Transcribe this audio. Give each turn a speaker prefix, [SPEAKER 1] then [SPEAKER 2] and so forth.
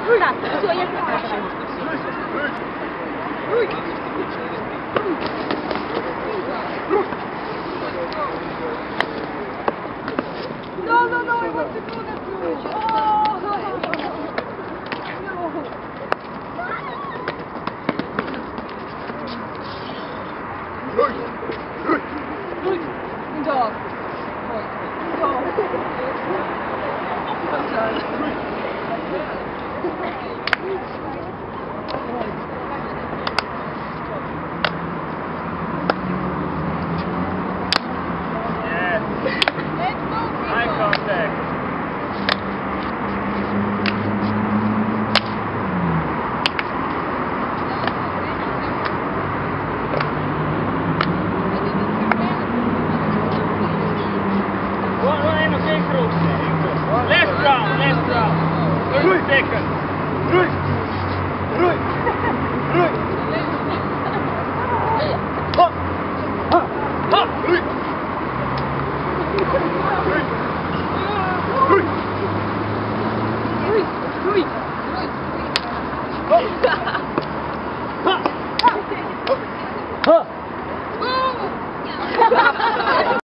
[SPEAKER 1] Так, все, я спрашиваю. No, вот секунду. Да.
[SPEAKER 2] Eye contact. One okay group. Left round. 30 seconds.
[SPEAKER 3] Rui! Ha! Ha! Rui!